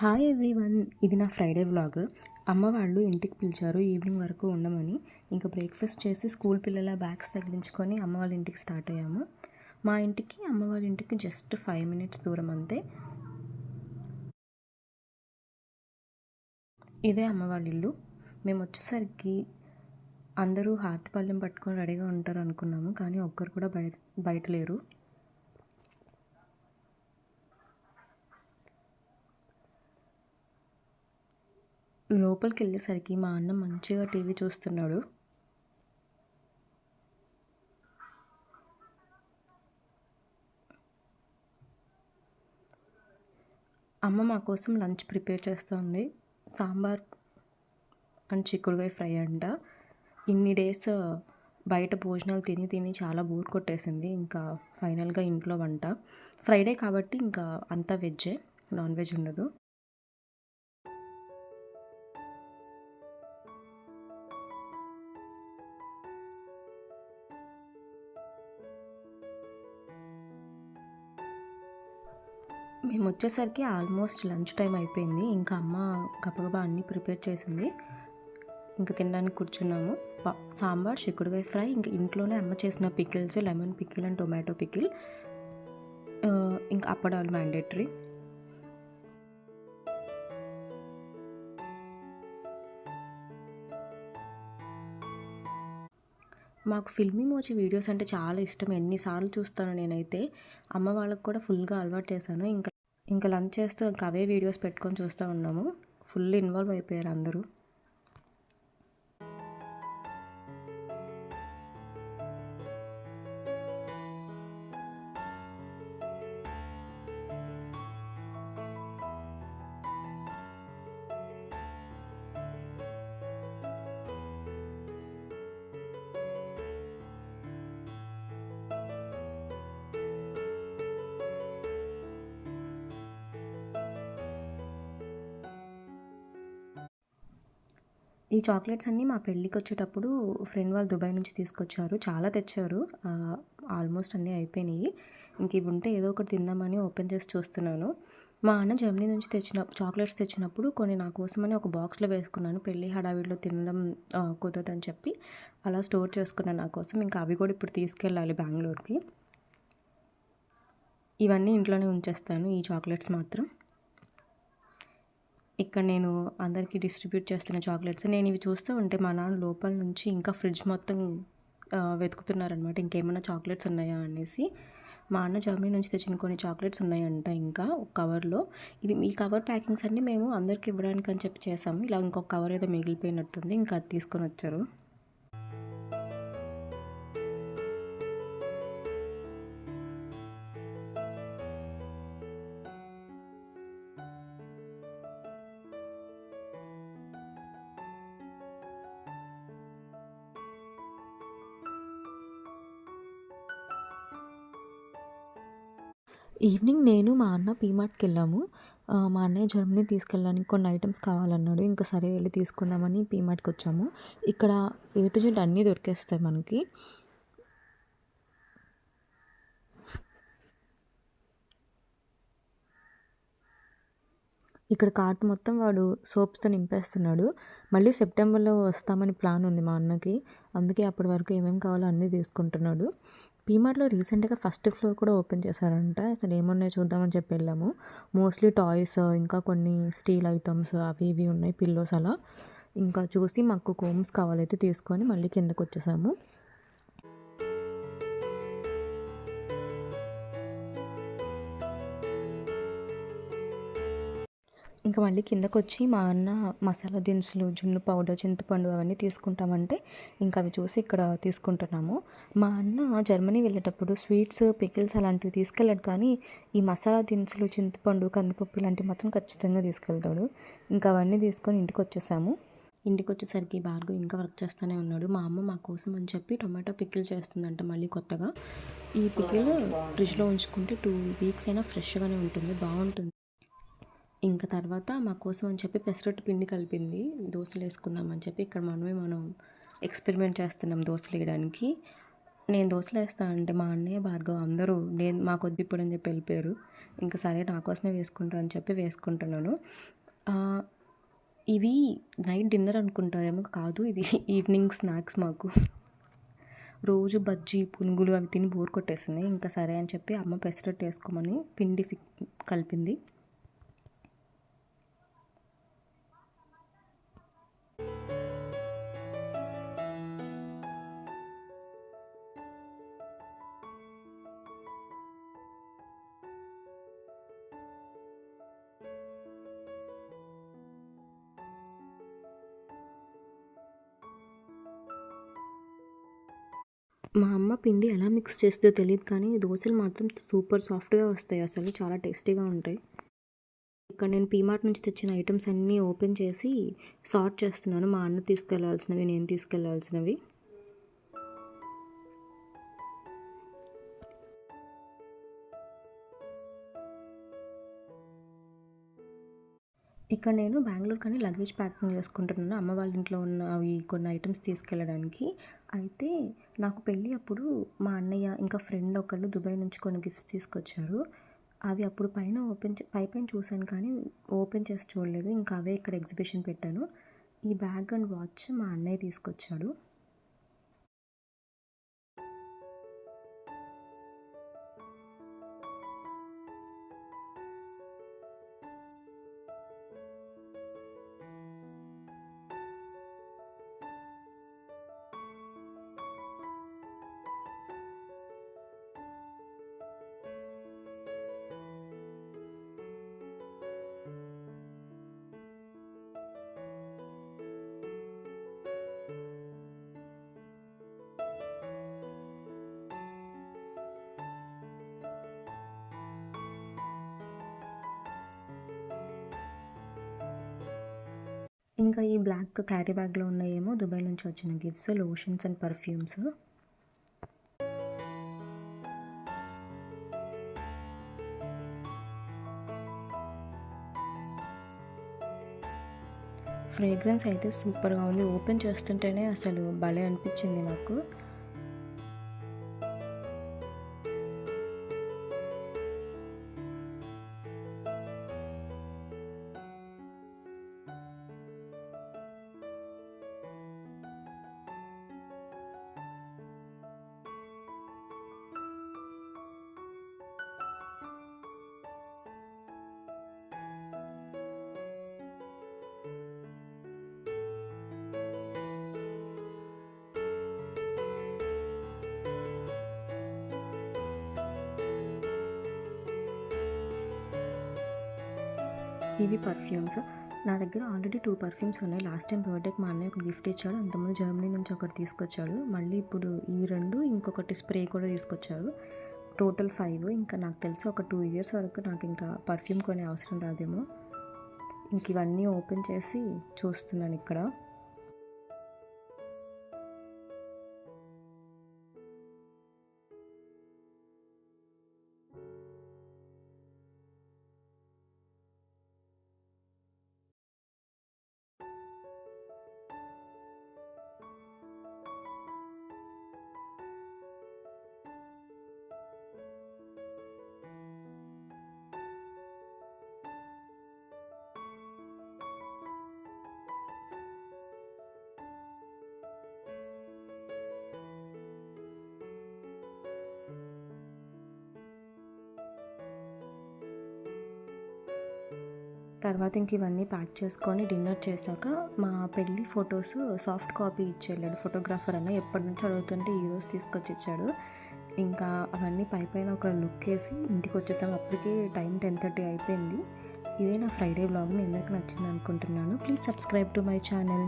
Hi everyone, ఇది నా Friday vlog. అమ్మ వాళ్ళు ఇంటికి పిలిచారు ఈవినింగ్ వరకు ఉండమని. ఇంకా బ్రేక్ఫాస్ట్ చేసి స్కూల్ పిల్లల బ్యాగ్స్ తగిలించుకొని అమ్మ వాళ్ళ ఇంటికి స్టార్ట్ అయ్యాము. మా ఇంటికి అమ్మ వాళ్ళ ఇంటికి జస్ట్ 5 minutes దూరం అంతే. ఇదే అమ్మ వాళ్ళ ఇల్లు. మేము వచ్చేసరికి అందరూ హారతిపళ్ళెం పట్టుకొని రెడీగా ఉంటారు అనుకున్నాము, కానీ ఒక్కరు కూడా బయట లేరు. లోపలికి వెళ్ళేసరికి మా అన్న మంచిగా టీవీ చూస్తున్నాడు. అమ్మ మా కోసం లంచ్ ప్రిపేర్ చేస్తుంది. సాంబార్ అండ్ చిక్కుడుకాయ ఫ్రై అంట. ఇన్ని డేస్ బయట భోజనాలు తిని తిని చాలా బోర్ కొట్టేసింది. ఇంకా ఫైనల్గా ఇంట్లో వంట. ఫ్రైడే కాబట్టి ఇంకా అంతా వెజ్జే, నాన్ వెజ్ ఉండదు. మేము వచ్చేసరికి ఆల్మోస్ట్ లంచ్ టైం అయిపోయింది. ఇంకా అమ్మ గబగబా అన్నీ ప్రిపేర్ చేసింది. ఇంకా తినడానికి కూర్చున్నాము. సాంబార్, చిక్కుడుకాయ ఫ్రై, ఇంకా ఇంట్లోనే అమ్మ చేసిన pickles, lemon pickle and tomato pickle, ఇంకా అప్పడాలు మ్యాండేటరీ. మాకు ఫిల్మీ మోచి వీడియోస్ అంటే చాలా ఇష్టం. ఎన్నిసార్లు చూస్తాను నేనైతే. అమ్మ వాళ్ళకి కూడా ఫుల్గా అలవాటు చేశాను. ఇంకా లంచ్ చేస్తూ ఇంకా అవే వీడియోస్ పెట్టుకొని చూస్తూ ఉన్నాము. ఫుల్ ఇన్వాల్వ్ అయిపోయారు అందరూ. ఈ చాక్లెట్స్ అన్నీ మా పెళ్ళికి వచ్చేటప్పుడు ఫ్రెండ్ వాళ్ళు దుబాయ్ నుంచి తీసుకొచ్చారు. చాలా తెచ్చారు. ఆల్మోస్ట్ అన్నీ అయిపోయినాయి. ఇంక ఇవి ఉంటే ఏదో ఒకటి తిందామని ఓపెన్ చేసి చూస్తున్నాను. మా అన్న జర్మనీ నుంచి చాక్లెట్స్ తెచ్చినప్పుడు కొన్ని నా కోసమని ఒక బాక్స్లో వేసుకున్నాను. పెళ్ళి హడావిడిలో తినడం కుదరదని చెప్పి అలా స్టోర్ చేసుకున్నాను నా కోసం. ఇంకా అవి కూడా ఇప్పుడు తీసుకెళ్ళాలి బెంగళూరుకి. ఇవన్నీ ఇంట్లోనే ఉంచేస్తాను, ఈ చాక్లెట్స్ మాత్రం. ఇక్కడ నేను అందరికీ డిస్ట్రిబ్యూట్ చేస్తున్న చాక్లెట్స్. నేను ఇవి చూస్తూ ఉంటే మా నాన్న లోపల నుంచి ఇంకా ఫ్రిడ్జ్ మొత్తం వెతుకుతున్నారనమాట, ఇంకేమైనా చాక్లెట్స్ ఉన్నాయా అనేసి. మా అన్న జర్మనీ నుంచి తెచ్చిన కొన్ని చాక్లెట్స్ ఉన్నాయంట ఇంకా ఒక కవర్లో. ఈ కవర్ ప్యాకింగ్స్ అన్నీ మేము అందరికి ఇవ్వడానికి అని చెప్పి చేసాము. ఇలా ఇంకొక కవర్ ఏదో మిగిలిపోయినట్టుంది, ఇంకా అది తీసుకొని వచ్చారు. ఈవినింగ్ నేను మా అన్న పీమార్ట్కి వెళ్ళాము. మా అన్నయ్య జర్మనీ తీసుకెళ్ళడానికి కొన్ని ఐటమ్స్ కావాలన్నాడు. ఇంకా సరే వెళ్ళి తీసుకుందామని పీమార్ట్కి వచ్చాము. ఇక్కడ A to Z అన్నీ దొరికేస్తాయి మనకి. ఇక్కడ కార్ట్ మొత్తం వాడు సోప్స్తో నింపేస్తున్నాడు. మళ్ళీ సెప్టెంబర్లో వస్తామని ప్లాన్ ఉంది మా అన్నకి. అందుకే అప్పటి వరకు ఏమేమి కావాలో అన్నీ తీసుకుంటున్నాడు. పీమార్ట్లో రీసెంట్గా ఫస్ట్ ఫ్లోర్ కూడా ఓపెన్ చేశారంట. అసలు ఏమున్నాయో చూద్దామని చెప్పి వెళ్ళాము. మోస్ట్లీ టాయ్స్, ఇంకా కొన్ని స్టీల్ ఐటమ్స్ అవి ఇవి ఉన్నాయి, పిల్లోస్ అలా. ఇంకా చూసి మాకు కోమ్స్ కావాలైతే తీసుకొని మళ్ళీ కిందకు వచ్చేసాము. ఇంకా మళ్ళీ కిందకు వచ్చి మా అన్న మసాలా దినుసులు, జున్ను పౌడర్, చింతపండు అవన్నీ తీసుకుంటామంటే ఇంకా అవి చూసి ఇక్కడ తీసుకుంటున్నాము. మా అన్న జర్మనీ వెళ్ళేటప్పుడు స్వీట్స్, పికిల్స్ అలాంటివి తీసుకెళ్ళాడు, కానీ ఈ మసాలా దినుసులు, చింతపండు, కందిపప్పు ఇలాంటివి మాత్రం ఖచ్చితంగా తీసుకెళ్తాడు. ఇంకా అవన్నీ తీసుకొని ఇంటికి వచ్చేసాము. ఇంటికి వచ్చేసరికి భార్గవ్ ఇంకా వర్క్ చేస్తూనే ఉన్నాడు. మా అమ్మ మా కోసం అని చెప్పి టొమాటో పికిల్ చేస్తుందంట మళ్ళీ కొత్తగా. ఈ పికిల్ ఫ్రిడ్జ్లో ఉంచుకుంటే 2 weeks అయినా ఫ్రెష్గానే ఉంటుంది, బాగుంటుంది. ఇంకా తర్వాత మా కోసం అని చెప్పి పెసరట్టు పిండి కలిపింది. దోశలు వేసుకుందామని చెప్పి ఇక్కడ మనం ఎక్స్పెరిమెంట్ చేస్తున్నాం దోశలు వేయడానికి. నేను దోసలేస్తా అంటే మా అన్నయ్య, భార్గవ్ అందరూ మాకొద్దు ఇప్పుడు అని చెప్పి వెళ్ళిపోయారు. ఇంక సరే నా కోసమే వేసుకుంటా అని చెప్పి వేసుకుంటున్నాను. ఇవి నైట్ డిన్నర్ అనుకుంటారేమో, కాదు ఇవి ఈవినింగ్ స్నాక్స్ మాకు. రోజు బజ్జీ, పునుగులు అవి తిని బోర్ కొట్టేసింది. ఇంకా సరే అని చెప్పి అమ్మ పెసరట్టు వేసుకోమని పిండి కలిపింది. మా అమ్మ పిండి ఎలా మిక్స్ చేస్తుందో తెలియదు కానీ దోశలు మాత్రం సూపర్ సాఫ్ట్గా వస్తాయి, అసలు చాలా టేస్టీగా ఉంటాయి. ఇక్కడ నేను పీమార్ట్ నుంచి తెచ్చిన ఐటమ్స్ అన్నీ ఓపెన్ చేసి సార్ట్ చేస్తున్నాను. మా అన్న తీసుకెళ్లాల్సినవి, నేను తీసుకెళ్లాల్సినవి. ఇక్కడ నేను బెంగళూరు కానీ లగేజ్ ప్యాకింగ్ చేసుకుంటున్నాను, అమ్మ వాళ్ళ ఇంట్లో ఉన్న అవి కొన్ని ఐటమ్స్ తీసుకెళ్ళడానికి. అయితే నాకు పెళ్ళి అప్పుడు మా అన్నయ్య ఇంకా ఫ్రెండ్ ఒకళ్ళు దుబాయ్ నుంచి కొన్ని గిఫ్ట్స్ తీసుకొచ్చారు. అవి అప్పుడు పైన చూశాను కానీ ఓపెన్ చేసి చూడలేదు. ఇంకా అవే ఇక్కడ ఎగ్జిబిషన్ పెట్టాను. ఈ బ్యాగ్ అండ్ వాచ్ మా అన్నయ్య తీసుకొచ్చాడు. ఇంకా ఈ బ్లాక్ క్యారీ బ్యాగ్లో ఉన్నాయేమో దుబాయ్ నుంచి వచ్చిన gifts, lotions and perfumes. Fragrance అయితే సూపర్గా ఉంది. ఓపెన్ చేస్తుంటేనే అసలు భలే అనిపించింది నాకు. ఇవి పర్ఫ్యూమ్స్. నా దగ్గర ఆల్రెడీ 2 పర్ఫ్యూమ్స్ ఉన్నాయి. లాస్ట్ టైం బర్త్డేకి మా అన్నయ్య ఒకటి గిఫ్ట్ ఇచ్చాడు, అంతకుముందు జర్మనీ నుంచి ఒకటి తీసుకొచ్చాడు. మళ్ళీ ఇప్పుడు ఈ 2, ఇంకొకటి స్ప్రే కూడా తీసుకొచ్చారు. టోటల్ 5. ఇంకా నాకు తెలిసి ఒక 2 ఇయర్స్ వరకు నాకు ఇంకా పర్ఫ్యూమ్ కొనే అవసరం రాదేమో. ఇంక ఇవన్నీ ఓపెన్ చేసి చూస్తున్నాను ఇక్కడ. తర్వాత ఇంక ఇవన్నీ ప్యాక్ చేసుకొని డిన్నర్ చేశాక మా పెళ్ళి ఫొటోస్ సాఫ్ట్ కాపీ ఇచ్చేళ్ళాడు ఫోటోగ్రాఫర్ అన్న. ఎప్పటి నుంచి అడుగుతుంటే ఈరోజు తీసుకొచ్చి ఇచ్చాడు. ఇంకా అవన్నీ పైన ఒక లుక్ వేసి ఇంటికి వచ్చేసాము. అప్పటికే టైం 10:30 అయిపోయింది. ఇదే నా ఫ్రైడే వ్లాగ్. మీ అందరికీ నచ్చింది అనుకుంటున్నాను. Please subscribe to my channel.